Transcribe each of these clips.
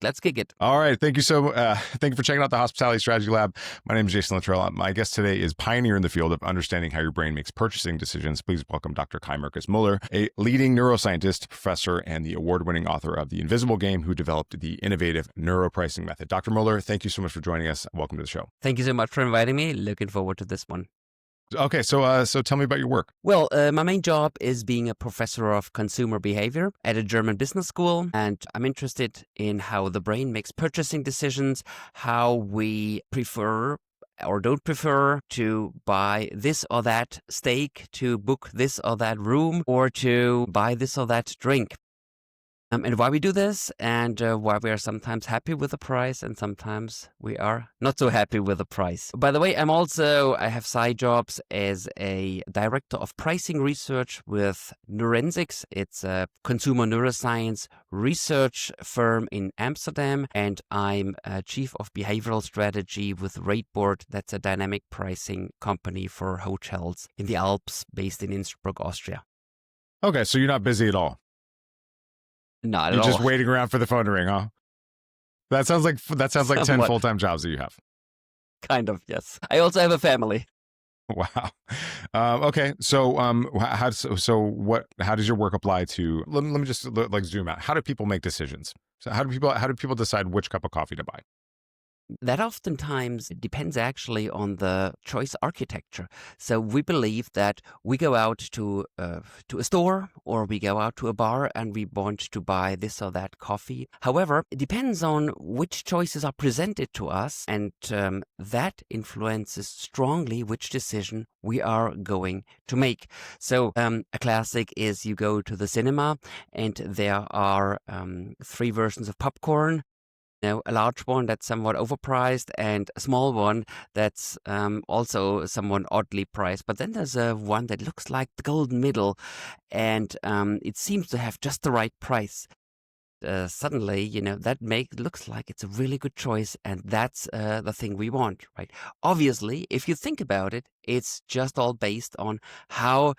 Let's kick it. All right. Thank you thank you for checking out the Hospitality Strategy Lab. My name is Jason Luttrell. My guest today is pioneer in the field of understanding how your brain makes purchasing decisions. Please welcome Dr. Kai-Markus Mueller, a leading neuroscientist, professor, and the award-winning author of The Invisible Game, who developed the innovative neuropricing method. Dr. Mueller, thank you so much for joining us. Welcome to the show. Thank you so much for inviting me. Looking forward to this one. Okay, so tell me about your work. Well, my main job is being a professor of consumer behavior at a German business school, and I'm interested in how the brain makes purchasing decisions, how we prefer or don't prefer to buy this or that steak, to book this or that room, or to buy this or that drink. And why we do this, and why we are sometimes happy with the price and sometimes we are not so happy with the price. By the way, I have side jobs as a director of pricing research with Neurensics. It's a consumer neuroscience research firm in Amsterdam, and I'm chief of behavioral strategy with Rateboard. That's a dynamic pricing company for hotels in the Alps based in Innsbruck, Austria. Okay, so you're not busy at all. Not at You're all. just waiting around for the phone to ring, huh? That sounds like 10 full-time jobs that you have. Kind of, yes. I also have a family. Wow. Okay. So, how does your work apply to? Let me just zoom out. How do people make decisions? So, how do people decide which cup of coffee to buy? That oftentimes depends actually on the choice architecture. So we believe that we go out to a store or we go out to a bar and we want to buy this or that coffee. However, it depends on which choices are presented to us, and that influences strongly which decision we are going to make. So a classic is you go to the cinema and there are 3 versions of popcorn. A large one that's somewhat overpriced and a small one that's also somewhat oddly priced. But then there's one that looks like the golden middle, and it seems to have just the right price. Suddenly, that looks like it's a really good choice, and that's the thing we want, right? Obviously, if you think about it, it's just all based on how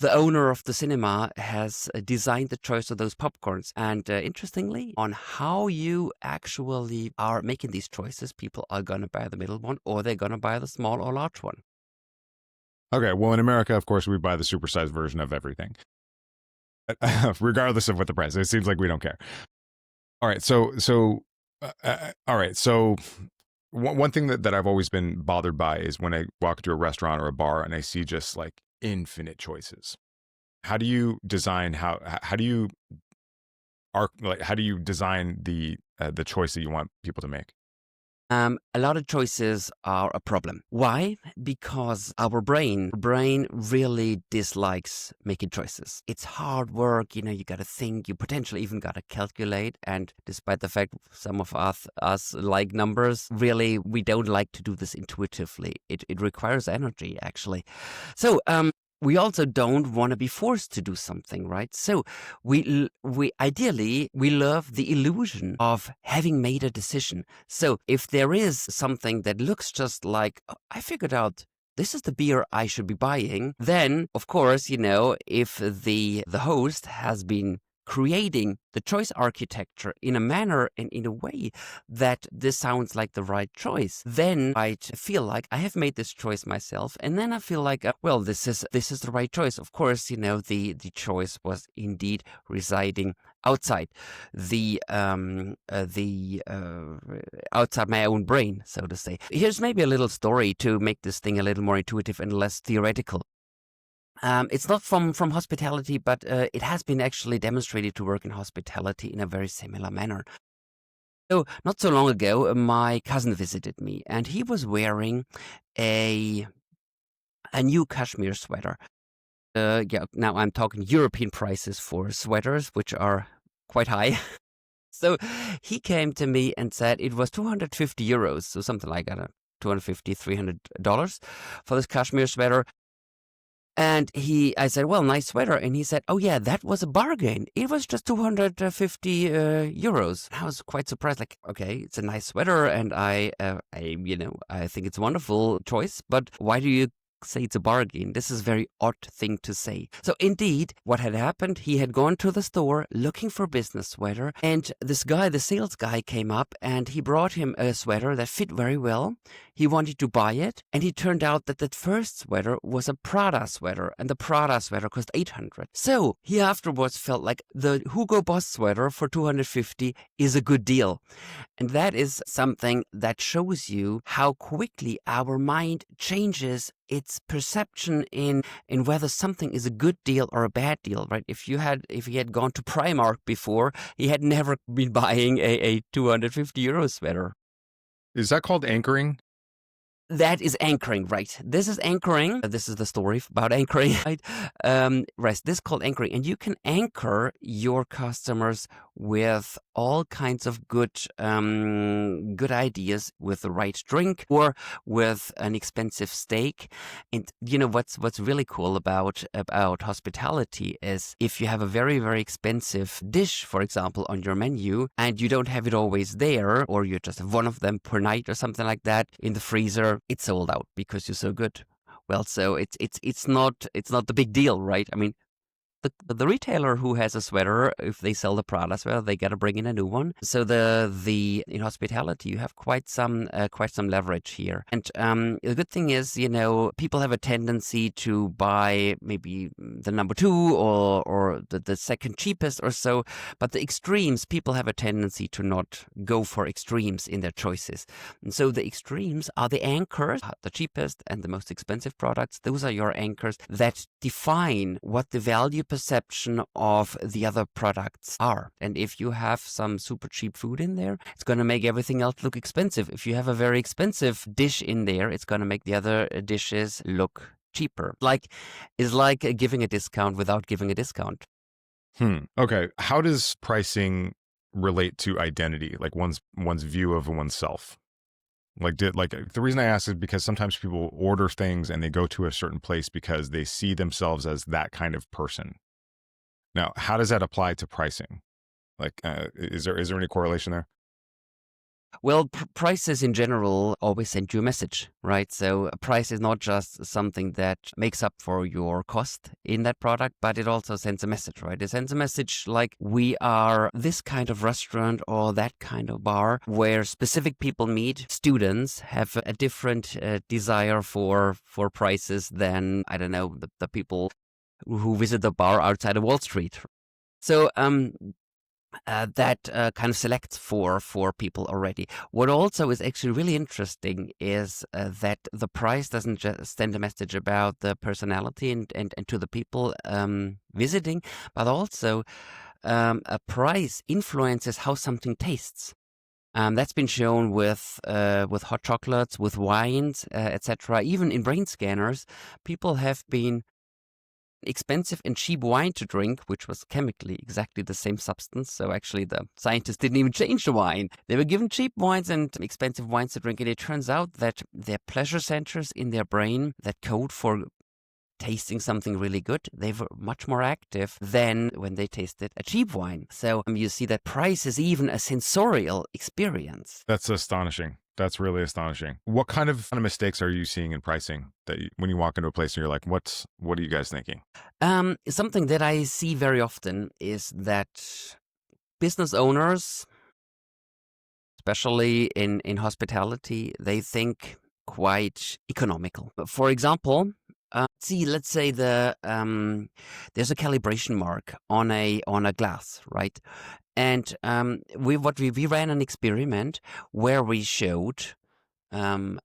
the owner of the cinema has designed the choice of those popcorns. And interestingly, on how you actually are making these choices, people are going to buy the middle one or they're going to buy the small or large one. Okay. Well, in America, of course, we buy the supersized version of everything, regardless of what the price is. It seems like we don't care. All right. All right. So one thing that I've always been bothered by is when I walk into a restaurant or a bar and I see just like infinite choices. How do you design how do you design the choice that you want people to make? A lot of choices are a problem. Why? Because our brain really dislikes making choices. It's hard work, you got to think, you potentially even got to calculate. And despite the fact some of us like numbers, really, we don't like to do this intuitively. It requires energy, actually. So, we also don't want to be forced to do something, right? So we ideally love the illusion of having made a decision. So if there is something that looks just like, oh, I figured out this is the beer I should be buying, then of course, if the host has been creating the choice architecture in a manner and in a way that this sounds like the right choice, then I feel like I have made this choice myself, and then I feel like, well, this is the right choice. Of course, the choice was indeed residing outside the outside my own brain, so to say. Here's maybe a little story to make this thing a little more intuitive and less theoretical. It's not from hospitality, but it has been actually demonstrated to work in hospitality in a very similar manner. So not so long ago, my cousin visited me, and he was wearing a new cashmere sweater. Now I'm talking European prices for sweaters, which are quite high. So he came to me and said it was 250 euros, so something like that, $250, $300 for this cashmere sweater. And I said, well, nice sweater. And he said, oh yeah, that was a bargain. It was just 250 euros. I was quite surprised. Like, okay, it's a nice sweater, and I think it's a wonderful choice. But why do you say it's a bargain. This is a very odd thing to say. So indeed, what had happened, he had gone to the store looking for a business sweater, and this guy, the sales guy, came up and he brought him a sweater that fit very well. He wanted to buy it, and it turned out that that first sweater was a Prada sweater, and the Prada sweater cost 800. So he afterwards felt like the Hugo Boss sweater for 250 is a good deal. And that is something that shows you how quickly our mind changes its perception in whether something is a good deal or a bad deal, right? If he had gone to Primark before, he had never been buying a 250 euro sweater. Is that called anchoring? That is anchoring, right? This is anchoring. This is the story about anchoring, right? Right. This is called anchoring. And you can anchor your customers with all kinds of good ideas, with the right drink or with an expensive steak. And you know what's really cool about hospitality is if you have a very, very expensive dish, for example, on your menu, and you don't have it always there, or you just have one of them per night or something like that in the freezer, it's sold out because you're so good. Well, so it's not the big deal, right? I mean, the retailer who has a sweater, if they sell the Prada sweater, they got to bring in a new one. So the in hospitality, you have quite some leverage here. And the good thing is, people have a tendency to buy maybe the number two or the second cheapest or so. But the extremes, people have a tendency to not go for extremes in their choices. And so the extremes are the anchors, the cheapest and the most expensive products. Those are your anchors that define what the value perception of the other products are. And if you have some super cheap food in there, it's going to make everything else look expensive. If you have a very expensive dish in there, it's going to make the other dishes look cheaper. It's like giving a discount without giving a discount. Okay. How does pricing relate to identity, like one's view of oneself? The reason I ask is because sometimes people order things and they go to a certain place because they see themselves as that kind of person. Now, how does that apply to pricing? Is there any correlation there? Well, prices in general always send you a message, right? So a price is not just something that makes up for your cost in that product, but it also sends a message, right? It sends a message like we are this kind of restaurant or that kind of bar where specific people meet. Students have a different desire for prices than, I don't know, the people who visit the bar outside of Wall Street. So that kind of selects for people already. What also is actually really interesting is that the price doesn't just send a message about the personality and to the people visiting, but also a price influences how something tastes. That's been shown with hot chocolates, with wines, etc. Even in brain scanners, people have been expensive and cheap wine to drink, which was chemically exactly the same substance. So actually the scientists didn't even change the wine. They were given cheap wines and expensive wines to drink. And it turns out that their pleasure centers in their brain that code for tasting something really good, they were much more active than when they tasted a cheap wine. So you see that price is even a sensorial experience. That's astonishing. That's really astonishing. What kind of mistakes are you seeing in pricing that when you walk into a place and you're like, what are you guys thinking? Something that I see very often is that business owners, especially in hospitality, they think quite economical. For example, let's say there's a calibration mark on a glass, right? And we ran an experiment where we showed 2.5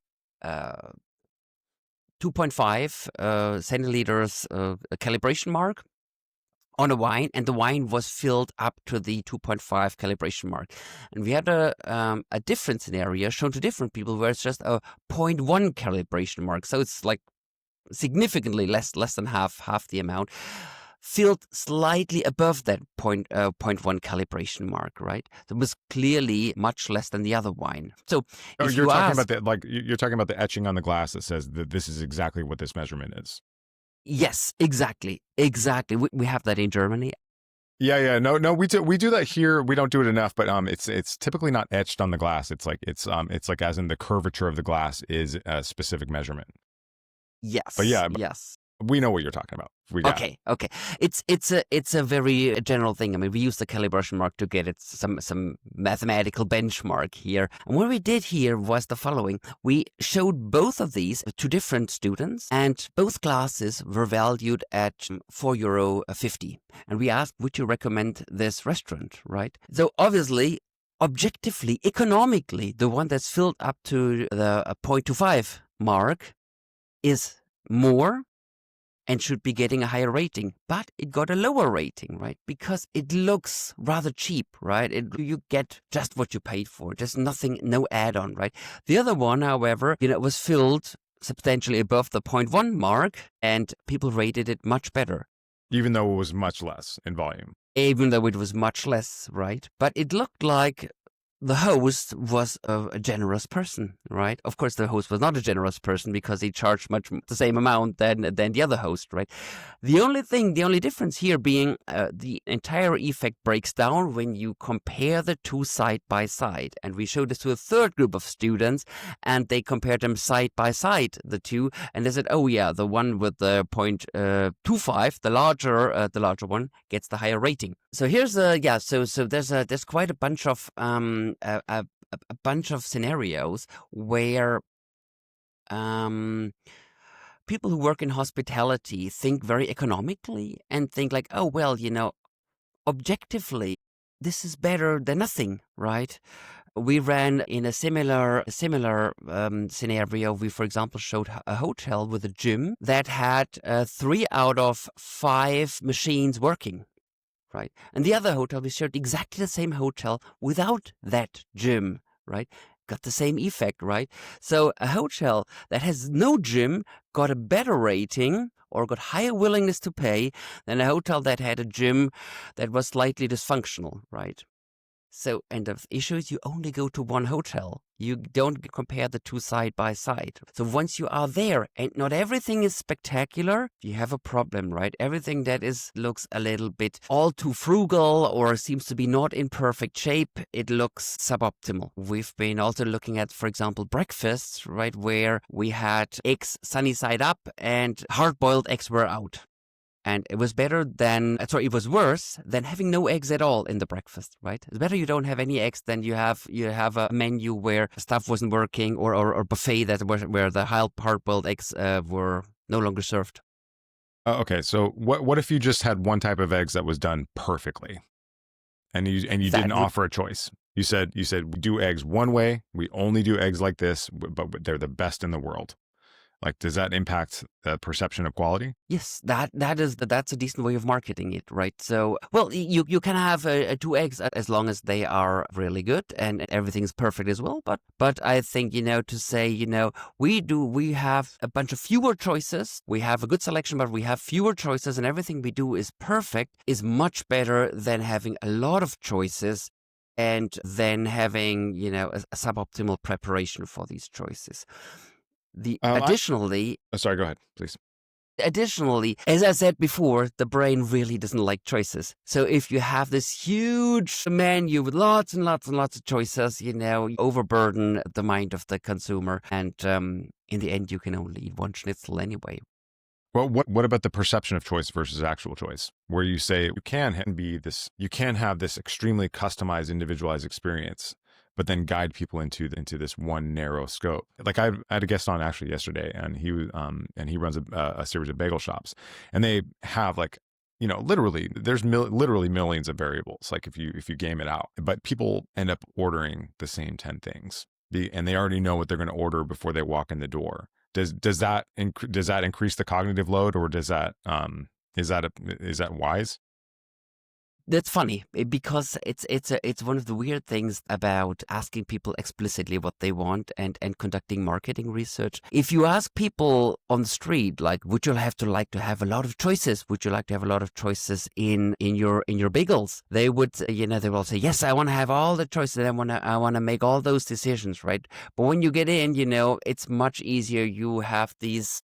centiliters calibration mark on a wine, and the wine was filled up to the 2.5 calibration mark. And we had a different scenario shown to different people where it's just a 0.1 calibration mark. So it's like significantly less than half the amount, filled slightly above that 0.1 calibration mark, right? So it was clearly much less than the other wine. So you're talking about the etching on the glass that says that this is exactly what this measurement is. Yes, exactly. We have that in Germany. Yeah. No, we do that here. We don't do it enough, but it's typically not etched on the glass. It's like as in the curvature of the glass is a specific measurement. But Yes, yeah, yes. we know what you're talking about. We got it. Okay. It's a very general thing. I mean, we use the calibration mark to get it some mathematical benchmark here. And what we did here was the following: we showed both of these to different students, and both classes were valued at €4.50. And we asked, would you recommend this restaurant? Right. So obviously, objectively, economically, the one that's filled up to the 0.25 mark is more and should be getting a higher rating, but it got a lower rating, right? Because it looks rather cheap, right? You get just what you paid for. There's nothing, no add-on, right? The other one, however, was filled substantially above the 0.1 mark, and people rated it much better. Even though it was much less in volume. Even though it was much less, right? But it looked like the host was a generous person, right? Of course, the host was not a generous person because he charged much the same amount than the other host, right? The only difference here being the entire effect breaks down when you compare the two side by side. And we showed this to a third group of students, and they compared them side by side, the two, and they said, oh yeah, the one with the 0.25, the larger one, gets the higher rating. So here's so there's quite a bunch of a bunch of scenarios where people who work in hospitality think very economically and think like, oh well, objectively, this is better than nothing, right? We ran in a similar scenario. We, for example, showed a hotel with a gym that had 3 out of 5 machines working. Right. And the other hotel, we shared exactly the same hotel without that gym, right? Got the same effect, right? So a hotel that has no gym got a better rating or got higher willingness to pay than a hotel that had a gym that was slightly dysfunctional, right? So, and the issue is you only go to one hotel. You don't compare the two side by side. So once you are there and not everything is spectacular, you have a problem, right? Everything that looks a little bit all too frugal or seems to be not in perfect shape, it looks suboptimal. We've been also looking at, for example, breakfasts, right? Where we had eggs sunny side up and hard-boiled eggs were out. And it was it was worse than having no eggs at all in the breakfast, right? It's better you don't have any eggs than you have a menu where stuff wasn't working or buffet where the hard-boiled eggs were no longer served. Okay, so what if you just had one type of eggs that was done perfectly, and you didn't offer a choice? You said we do eggs one way. We only do eggs like this, but they're the best in the world. Like, does that impact the perception of quality? Yes, that's a decent way of marketing it, right? So, well, you can have 2 eggs as long as they are really good and everything's perfect as well. But I think to say we have a bunch of fewer choices. We have a good selection, but we have fewer choices, and everything we do is perfect is much better than having a lot of choices and then having a suboptimal preparation for these choices. Sorry, go ahead, please. Additionally, as I said before, the brain really doesn't like choices. So if you have this huge menu with lots and lots and lots of choices, you overburden the mind of the consumer. And in the end, you can only eat one schnitzel anyway. Well, what about the perception of choice versus actual choice, where you say you can have this extremely customized, individualized experience, but then guide people into this one narrow scope. Like I had a guest on actually yesterday, and he runs a series of bagel shops, and they have literally there's literally millions of variables. Like if you game it out, but people end up ordering the same 10 things, and they already know what they're going to order before they walk in the door. Does that increase the cognitive load, or is that wise? That's funny because it's one of the weird things about asking people explicitly what they want and conducting marketing research. If you ask people on the street, like, would you like to have a lot of choices? Would you like to have a lot of choices in your bagels? They would, they will say, yes, I want to have all the choices. I want to make all those decisions, right? But when you get in, it's much easier. You have these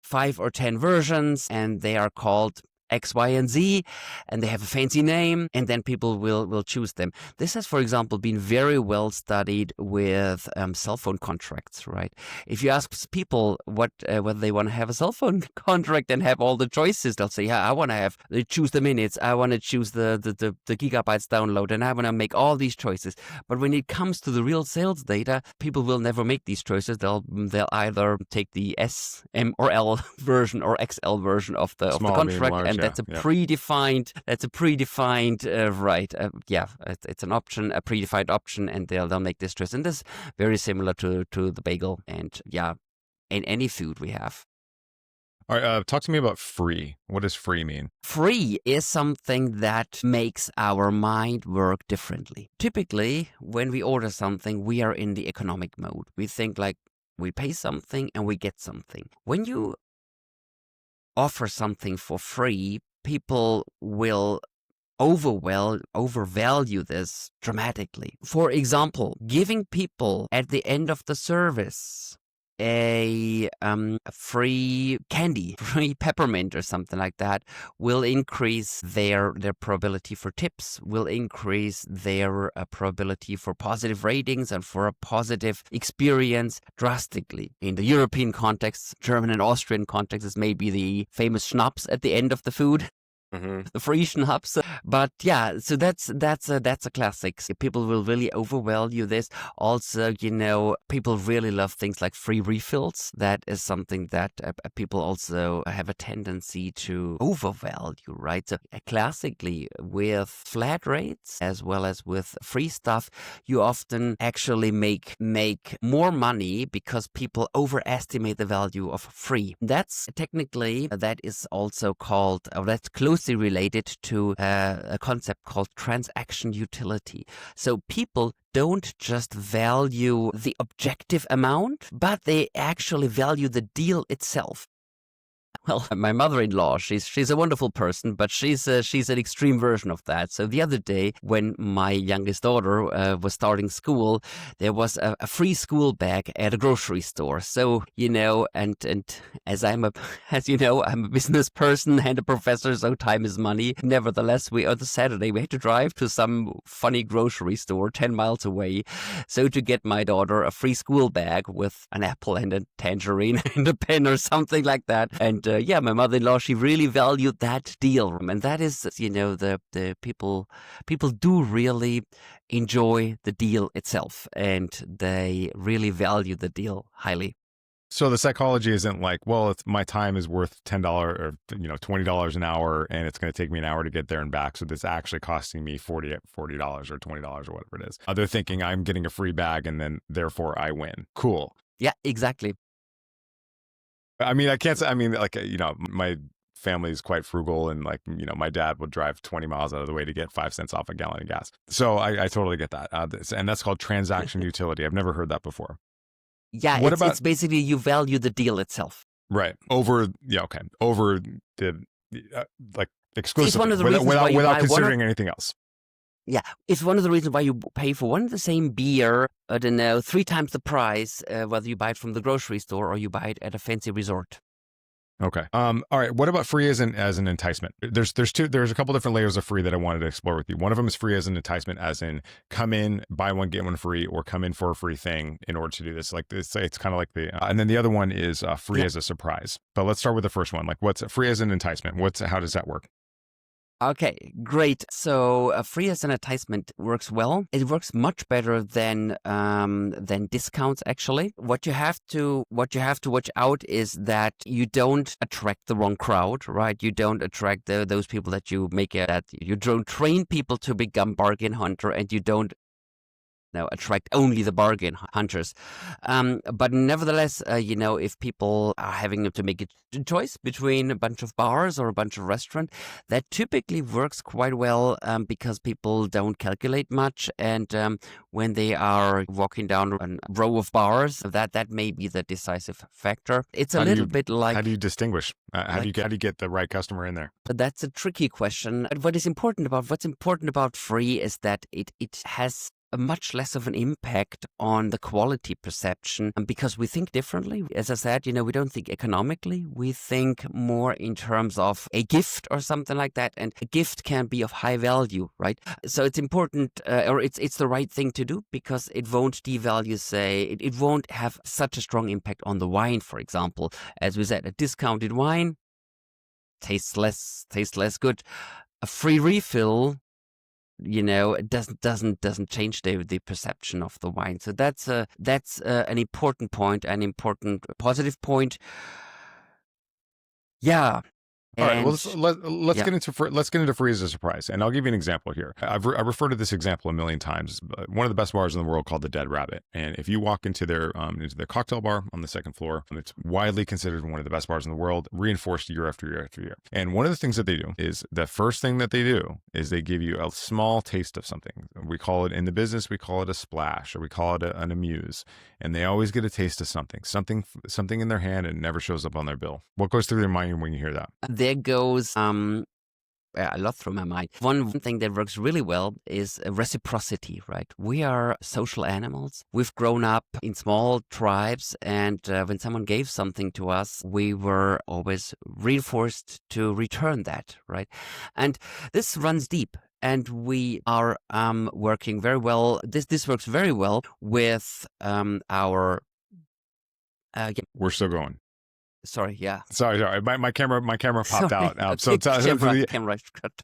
5 or 10 versions, and they are called X, Y, and Z, and they have a fancy name, and then people will choose them. This has, for example, been very well studied with cell phone contracts, right? If you ask people whether they want to have a cell phone contract and have all the choices, they'll say, yeah, I want to choose the minutes, I want to choose the gigabytes download, and I want to make all these choices. But when it comes to the real sales data, people will never make these choices. They'll either take the S, M, or L version or XL version of the contract, large, and that's a predefined. That's a predefined right. It's an option, a predefined option, and they'll make this choice. And this is very similar to the bagel, and in any food we have. All right, talk to me about free. What does free mean? Free is something that makes our mind work differently. Typically, when we order something, we are in the economic mode. We think like we pay something and we get something. When you offer something for free, people will overvalue this dramatically. For example, giving people at the end of the service a free candy, free peppermint or something like that will increase their probability for tips, will increase their probability for positive ratings and for a positive experience drastically. In the European context, German and Austrian context is maybe the famous schnapps at the end of the food. Mm-hmm. The free schnapps. But yeah, so that's a classic. People will really overvalue this. Also, people really love things like free refills. That is something that people also have a tendency to overvalue, right? So classically, with flat rates as well as with free stuff, you often actually make more money because people overestimate the value of free. That's technically, that is also called, or that's closely related to a concept called transaction utility. So people don't just value the objective amount, but they actually value the deal itself. Well, my mother-in-law, she's a wonderful person, but she's an extreme version of that. So the other day, when my youngest daughter was starting school, there was a free school bag at a grocery store. So and as I'm a business person and a professor, so time is money. Nevertheless, on the Saturday we had to drive to some funny grocery store 10 miles away, so to get my daughter a free school bag with an apple and a tangerine and a pen or something like that. And my mother-in-law, she really valued that deal. And that is, the people do really enjoy the deal itself, and they really value the deal highly. So the psychology isn't like, well, my time is worth $10 or $20 an hour, and it's going to take me an hour to get there and back. So this actually costing me $40 or $20 or whatever it is. They're thinking I'm getting a free bag, and then therefore I win. Cool. Yeah, exactly. I mean, my family is quite frugal, and my dad would drive 20 miles out of the way to get 5 cents off a gallon of gas. So I totally get that. And that's called transaction utility. I've never heard that before. Yeah, it's basically you value the deal itself. Right. Over the exclusively, it's one of the reasons without considering anything else. Yeah, it's one of the reasons why you pay for one of the same beer, 3 times the price, whether you buy it from the grocery store or you buy it at a fancy resort. Okay. All right. What about free as an enticement? There's a couple different layers of free that I wanted to explore with you. One of them is free as an enticement, as in come in, buy one, get one free, or come in for a free thing in order to do this. Like it's kind of like and then the other one is free as a surprise. But let's start with the first one. Like, what's free as an enticement? How does that work? Okay, great. So free as an enticement works well. It works much better than discounts. Actually, what you have to watch out is that you don't attract the wrong crowd, right? You don't attract those people that you you don't train people to become bargain hunter, and you don't attract only the bargain hunters. But nevertheless, if people are having to make a choice between a bunch of bars or a bunch of restaurants, that typically works quite well because people don't calculate much. And when they are walking down a row of bars, that may be the decisive factor. It's a little bit like... How do you distinguish? How do you get the right customer in there? That's a tricky question. What's important about free is that it has a much less of an impact on the quality perception because we think differently. As I said, we don't think economically. We think more in terms of a gift or something like that. And a gift can be of high value, right? So it's important, or it's the right thing to do because it won't devalue, it won't have such a strong impact on the wine, for example. As we said, a discounted wine tastes less good. A free refill, it doesn't change the perception of the wine. So that's an important point, an important positive point. Yeah. All right. Well, And let's yeah, get into free as a surprise, and I'll give you an example here. I referred to this example a million times. One of the best bars in the world called the Dead Rabbit, and if you walk into their cocktail bar on the second floor, it's widely considered one of the best bars in the world, reinforced year after year after year. And one of the things that they do is the first thing that they do is they give you a small taste of something. We call it in the business, we call it a splash, or we call it an amuse. And they always get a taste of something in their hand, and it never shows up on their bill. What goes through their mind when you hear that? there goes a lot through my mind. One thing that works really well is reciprocity, right? We are social animals. We've grown up in small tribes, and when someone gave something to us, we were always reinforced to return that, right? And this runs deep. And we are working very well. This works very well with our. We're still going. Sorry, yeah. Sorry. My camera popped out. So Camera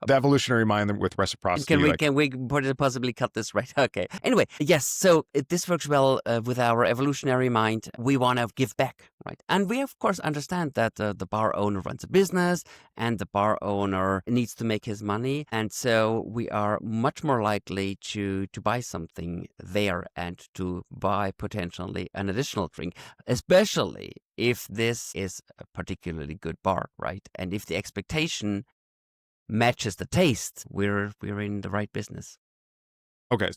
the evolutionary mind with reciprocity. Can we possibly cut this right? Okay. Anyway, yes. So this works well with our evolutionary mind. We want to give back, right? And we of course understand that the bar owner runs a business, and the bar owner needs to make his money, and so we are much more likely to buy something there and to buy potentially an additional drink, especially if this is a particularly good bar, right? And if the expectation matches the taste, we're in the right business. Okay.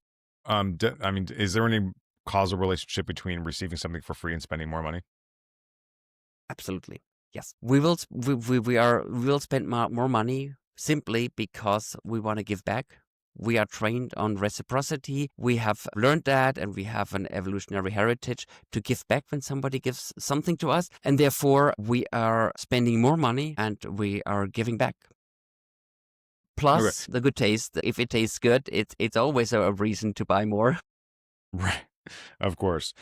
Is there any causal relationship between receiving something for free and spending more money? Absolutely. Yes. We will spend more money simply because we want to give back. We are trained on reciprocity. We have learned that, and we have an evolutionary heritage to give back when somebody gives something to us. And therefore, we are spending more money and we are giving back. Plus, the good taste. If it tastes good, it's always a reason to buy more. Right. Of course.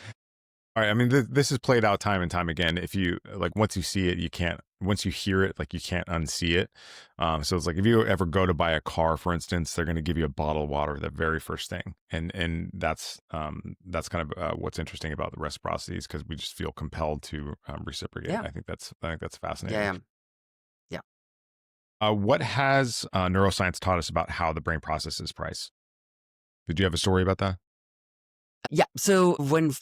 All right. I mean, this is played out time and time again. If you once you see it, you can't. Once you hear it, you can't unsee it. So it's like if you ever go to buy a car, for instance, they're going to give you a bottle of water, the very first thing, and that's kind of what's interesting about the reciprocity is because we just feel compelled to reciprocate. Yeah. I think that's fascinating. Yeah. What has neuroscience taught us about how the brain processes price? Did you have a story about that? Yeah. So when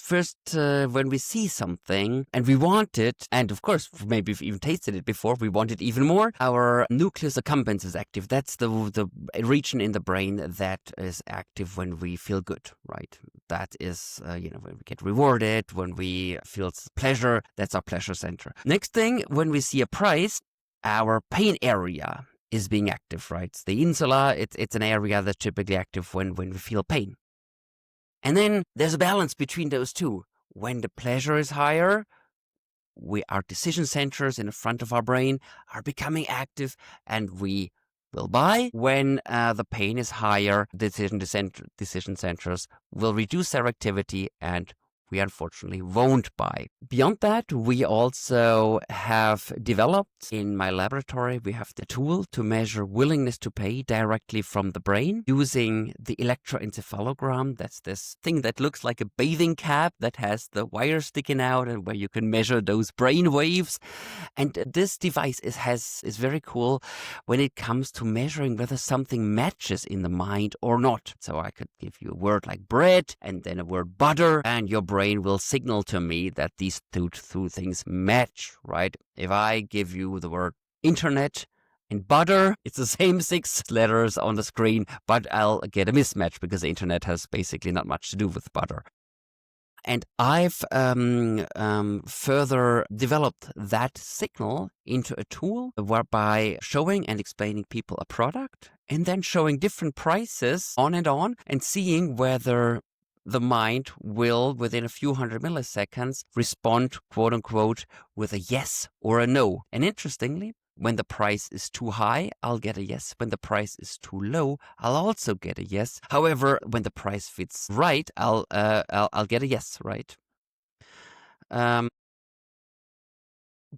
we see something and we want it, and of course maybe we've even tasted it before, we want it even more. Our nucleus accumbens is active. That's the region in the brain that is active when we feel good, right? That is when we get rewarded, when we feel pleasure. That's our pleasure center. Next thing, when we see a price, our pain area is being active, right? The insula, it's an area that's typically active when we feel pain. And then there's a balance between those two. When the pleasure is higher, our decision centers in the front of our brain are becoming active, and we will buy. When the pain is higher, decision centers will reduce their activity, and we unfortunately won't buy. Beyond that, we also have developed in my laboratory, we have the tool to measure willingness to pay directly from the brain using the electroencephalogram. That's this thing that looks like a bathing cap that has the wire sticking out and where you can measure those brain waves. And this device is very cool when it comes to measuring whether something matches in the mind or not. So I could give you a word like bread and then a word butter, and your brain will signal to me that these two things match, right? If I give you the word internet and butter, it's the same 6 letters on the screen, but I'll get a mismatch because the internet has basically not much to do with butter. And I've further developed that signal into a tool whereby showing and explaining people a product and then showing different prices on and seeing whether the mind will, within a few hundred milliseconds, respond, quote unquote, with a yes or a no. And interestingly, when the price is too high, I'll get a yes. When the price is too low, I'll also get a yes. However, when the price fits right, I'll get a yes, right?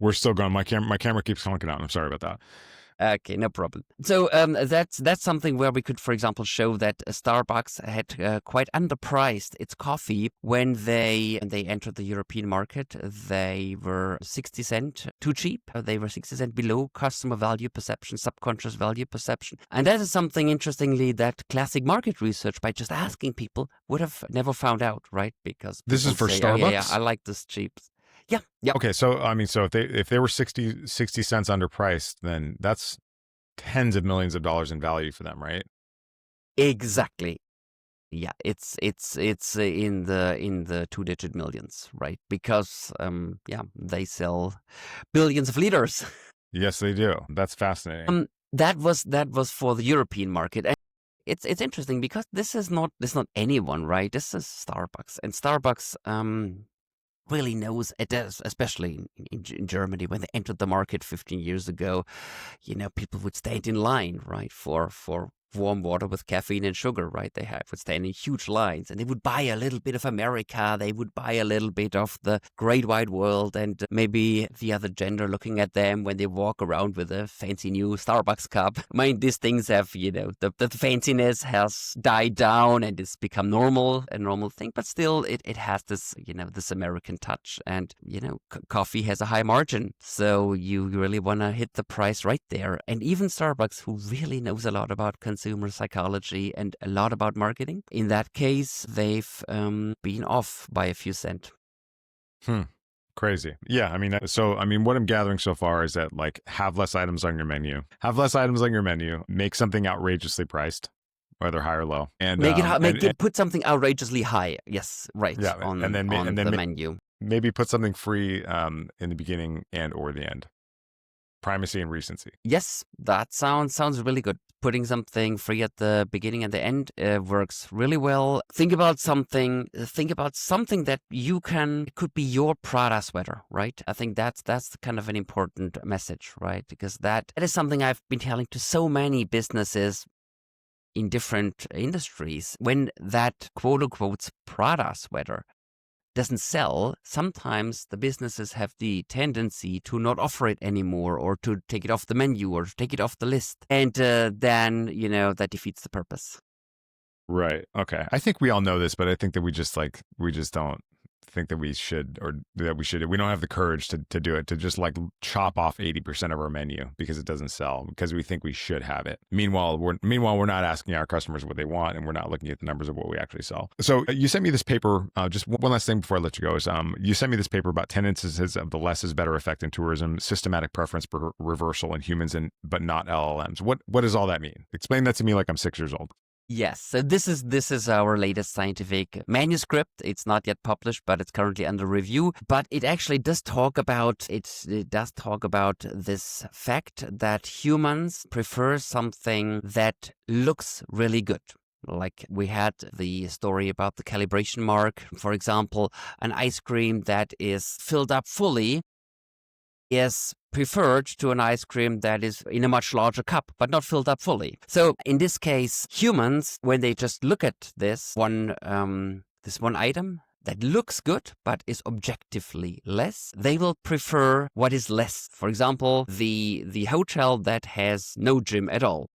We're still going. My camera keeps honking out. I'm sorry about that. Okay, no problem. So that's something where we could, for example, show that Starbucks had quite underpriced its coffee when they entered the European market. They were 60 cent too cheap. They were 60 cent below customer value perception, subconscious value perception. And that is something, interestingly, that classic market research, by just asking people, would have never found out, right? Because this is for say, Starbucks? Oh, yeah, I like this cheap. Yeah. Okay, so I mean, so if they were 60 cents underpriced, then that's tens of millions of dollars in value for them, right? Exactly. Yeah, it's in the two-digit millions, right? Because they sell billions of liters. Yes, they do. That's fascinating. That was for the European market. And it's interesting because this is not anyone, right? This is Starbucks, and Starbucks really knows it is, especially in Germany when they entered the market 15 years ago. People would stand in line, right, for warm water with caffeine and sugar, right? They would stand in huge lines, and they would buy a little bit of America. They would buy a little bit of the great wide world, and maybe the other gender looking at them when they walk around with a fancy new Starbucks cup. I mean, these things have, the fanciness has died down and it's become a normal thing, but still it has this, this American touch. And, coffee has a high margin, so you really want to hit the price right there. And even Starbucks, who really knows a lot about consumer psychology and a lot about marketing, in that case, they've been off by a few cents. Crazy. Yeah. I mean, what I'm gathering so far is that, like, have less items on your menu. Make something outrageously priced, whether high or low, and put something outrageously high. Yes, right. Yeah, on the menu. Maybe put something free in the beginning and or the end. Primacy and recency. Yes, that sounds really good. Putting something free at the beginning and the end works really well. Think about something that could be your Prada sweater, right? I think that's kind of an important message, right? Because that is something I've been telling to so many businesses in different industries. When that quote unquote Prada sweater doesn't sell, sometimes the businesses have the tendency to not offer it anymore, or to take it off the menu, or take it off the list. And then, that defeats the purpose. Right. Okay. I think we all know this, but I think that we just don't think that we should, or that we don't have the courage to do it, to just like chop off 80% of our menu because it doesn't sell, because we think we should have it. Meanwhile, we're not asking our customers what they want, and we're not looking at the numbers of what we actually sell. So you sent me this paper, just one last thing before I let you go, is you sent me this paper about 10 instances of the less is better effect in tourism, systematic preference for reversal in humans, but not LLMs. What does all that mean? Explain that to me like I'm 6 years old. Yes, so this is our latest scientific manuscript. It's not yet published, but it's currently under review. But it actually does talk about this fact that humans prefer something that looks really good. Like we had the story about the calibration mark, for example, an ice cream that is filled up fully is preferred to an ice cream that is in a much larger cup, but not filled up fully. So in this case, humans, when they just look at this one item that looks good, but is objectively less, they will prefer what is less. For example, the hotel that has no gym at all,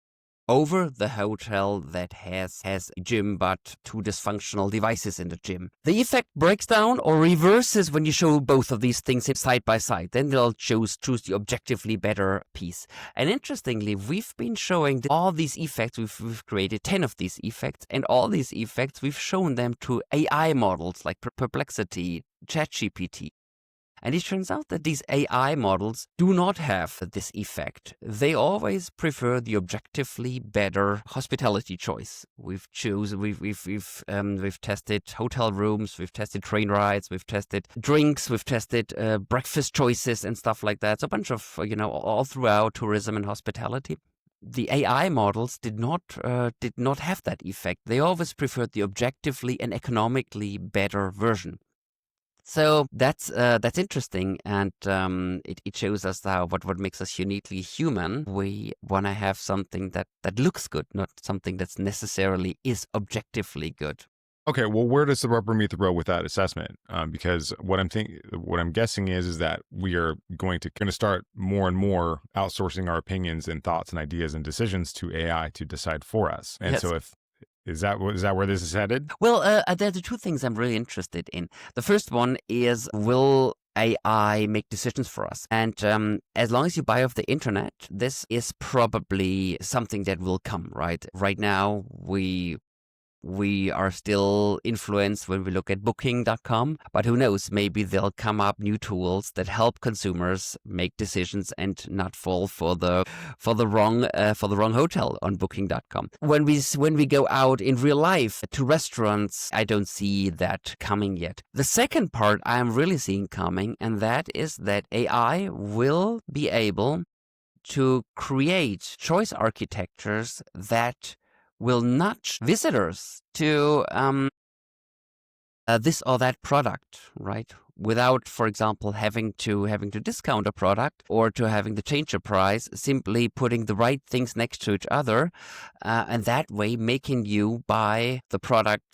over the hotel that has a gym but two dysfunctional devices in the gym. The effect breaks down or reverses when you show both of these things side by side. Then they'll choose the objectively better piece. And interestingly, we've been showing all these effects. We've created 10 of these effects, and all these effects, we've shown them to AI models like Perplexity, ChatGPT. And it turns out that these AI models do not have this effect. They always prefer the objectively better hospitality choice. We've tested hotel rooms, we've tested train rides, we've tested drinks, we've tested breakfast choices and stuff like that. So a bunch of all throughout tourism and hospitality. The AI models did not have that effect. They always preferred the objectively and economically better version. So that's interesting, and it shows us what makes us uniquely human. We want to have something that looks good, not something that's necessarily is objectively good. Okay, well, where does the rubber meet the road with that assessment? Because what I'm guessing is that we are going to start more and more outsourcing our opinions and thoughts and ideas and decisions to AI to decide for us. And Yes. so, is that where this is headed? Well, there are two things I'm really interested in. The first one is, will AI make decisions for us? And as long as you buy off the internet, this is probably something that will come, right? Right now, we are still influenced when we look at Booking.com, but who knows? Maybe there'll come up new tools that help consumers make decisions and not fall for the wrong hotel on Booking.com. When we go out in real life to restaurants, I don't see that coming yet. The second part I'm really seeing coming, and that is that AI will be able to create choice architectures that will nudge visitors to this or that product, right? Without, for example, having to discount a product or to having to change a price, simply putting the right things next to each other, and that way making you buy the product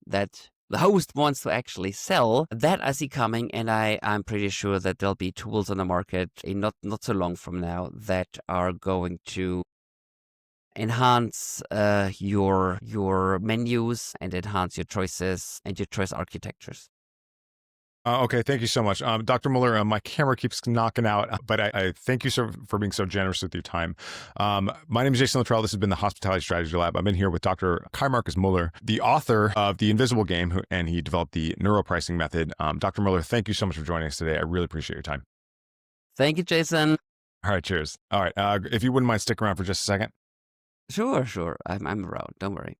that the host wants to actually sell. That I see coming, and I'm pretty sure that there'll be tools on the market in not so long from now that are going to enhance your menus and enhance your choices and your choice architectures. Okay, thank you so much. Dr. Mueller, my camera keeps knocking out, but I thank you for being so generous with your time. My name is Jason Luttrell. This has been the Hospitality Strategy Lab. I've been here with Dr. Kai-Markus Mueller, the author of The Invisible Game, and he developed the neuropricing method. Dr. Mueller, thank you so much for joining us today. I really appreciate your time. Thank you, Jason. All right, cheers. All right, if you wouldn't mind sticking around for just a second. Sure. I'm around. Don't worry.